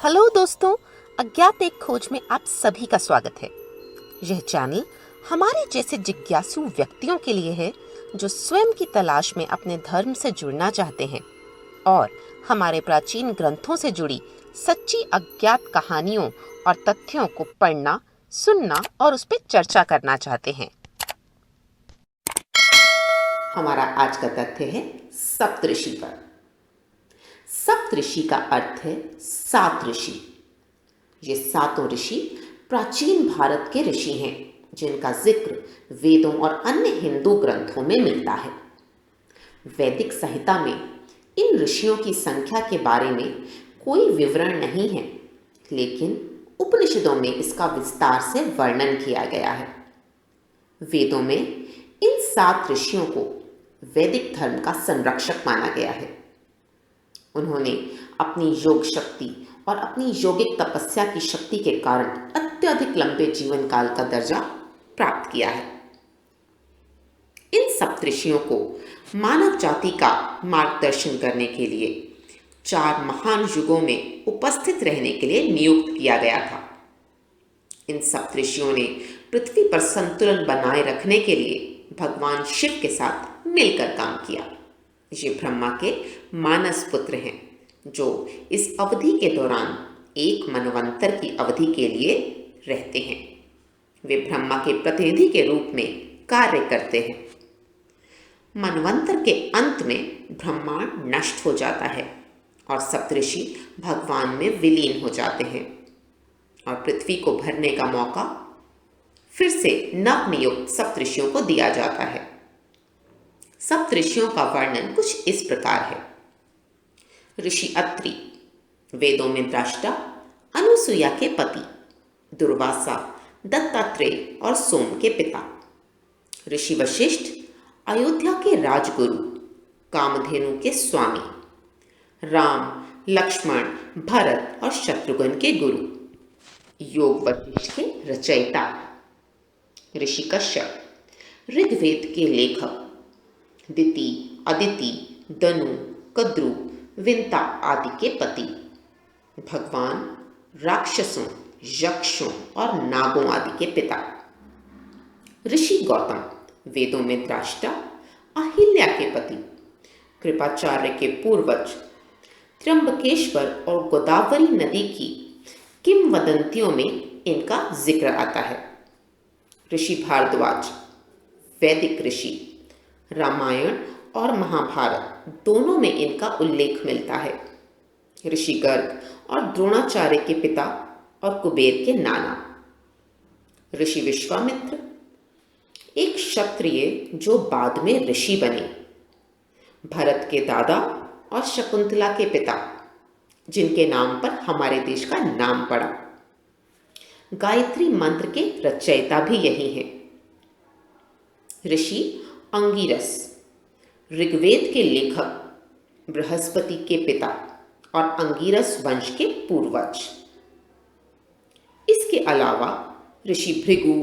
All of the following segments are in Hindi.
हेलो दोस्तों, अज्ञात एक खोज में आप सभी का स्वागत है। यह चैनल हमारे जैसे जिज्ञासु व्यक्तियों के लिए है जो स्वयं की तलाश में अपने धर्म से जुड़ना चाहते हैं और हमारे प्राचीन ग्रंथों से जुड़ी सच्ची अज्ञात कहानियों और तथ्यों को पढ़ना, सुनना और उस पर चर्चा करना चाहते हैं। हमारा आज का तथ्य है सप्तऋषि पर। सप्तऋषि का अर्थ है सात ऋषि। ये सातों ऋषि प्राचीन भारत के ऋषि हैं जिनका जिक्र वेदों और अन्य हिंदू ग्रंथों में मिलता है। वैदिक संहिता में इन ऋषियों की संख्या के बारे में कोई विवरण नहीं है, लेकिन उपनिषदों में इसका विस्तार से वर्णन किया गया है। वेदों में इन सात ऋषियों को वैदिक धर्म का संरक्षक माना गया है। उन्होंने अपनी योग शक्ति और अपनी यौगिक तपस्या की शक्ति के कारण अत्यधिक लंबे जीवन काल का दर्जा प्राप्त किया है। इन सप्तऋषियों को मानव जाति का मार्गदर्शन करने के लिए 4 महान युगों में उपस्थित रहने के लिए नियुक्त किया गया था। इन सप्तऋषियों ने पृथ्वी पर संतुलन बनाए रखने के लिए भगवान शिव के साथ मिलकर काम किया। ये ब्रह्मा के मानस पुत्र हैं जो इस अवधि के दौरान एक मनवंतर की अवधि के लिए रहते हैं। वे ब्रह्मा के प्रतिनिधि के रूप में कार्य करते हैं। मनवंतर के अंत में ब्रह्मांड नष्ट हो जाता है और सप्तऋषि भगवान में विलीन हो जाते हैं और पृथ्वी को भरने का मौका फिर से नवनियुक्त सप्तऋषियों को दिया जाता है। सप्तऋषियों का वर्णन कुछ इस प्रकार है। ऋषि अत्रि, वेदों में दृष्टा, अनुसुईया के पति, दुर्वासा, दत्तात्रेय और सोम के पिता। ऋषि वशिष्ठ, अयोध्या के राजगुरु, कामधेनु के स्वामी। राम, लक्ष्मण, भरत और शत्रुघ्न के गुरु। योग वशिष्ठ के रचयिता। ऋषि कश्यप, ऋग्वेद के लेखक। दिति, अदिति, दनु, कद्रु, विंता आदि के पति। भगवान राक्षसों, यक्षों और नागों आदि के पिता। ऋषि गौतम, वेदों में दृष्टा, अहिल्या के पति, कृपाचार्य के पूर्वज। त्र्यंबकेश्वर और गोदावरी नदी की किंवदंतियों में इनका जिक्र आता है। ऋषि भारद्वाज, वैदिक ऋषि। रामायण और महाभारत दोनों में इनका उल्लेख मिलता है। ऋषि गर्ग और द्रोणाचार्य के पिता और कुबेर के नाना। ऋषि विश्वामित्र, एक क्षत्रिय जो बाद में ऋषि बने। भरत के दादा और शकुंतला के पिता, जिनके नाम पर हमारे देश का नाम पड़ा। गायत्री मंत्र के रचयिता भी यही हैं। ऋषि अंगिरस, ऋग्वेद के लेखक, बृहस्पति के पिता और अंगिरस वंश के पूर्वज। इसके अलावा ऋषि भृगु,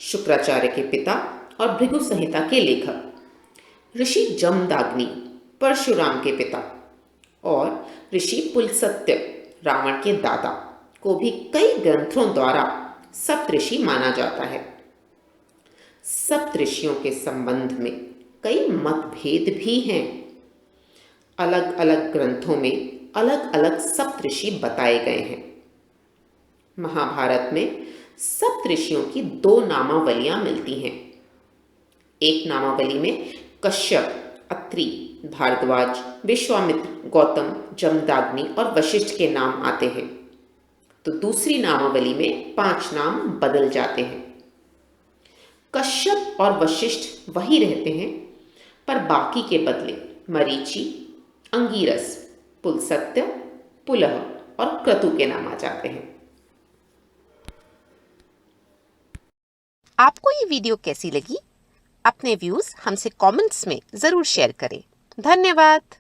शुक्राचार्य के पिता और भृगु संहिता के लेखक। ऋषि जमदाग्नि, परशुराम के पिता और ऋषि पुलस्त्य, रावण के दादा को भी कई ग्रंथों द्वारा सप्तऋषि माना जाता है। सप्तऋषियों के संबंध में कई मतभेद भी हैं। अलग अलग ग्रंथों में अलग अलग सप्तऋषि बताए गए हैं। महाभारत में सप्तऋषियों की 2 नामावलियां मिलती हैं। एक नामावली में कश्यप, अत्रि, भारद्वाज, विश्वामित्र, गौतम, जमदाग्नि और वशिष्ठ के नाम आते हैं, तो दूसरी नामावली में 5 नाम बदल जाते हैं। कश्यप और वशिष्ठ वही रहते हैं, पर बाकी के बदले मरीचि, अंगिरस, पुलस्त्य, पुलह और क्रतु के नाम आ जाते हैं। आपको ये वीडियो कैसी लगी? अपने व्यूज हमसे कमेंट्स में जरूर शेयर करें। धन्यवाद।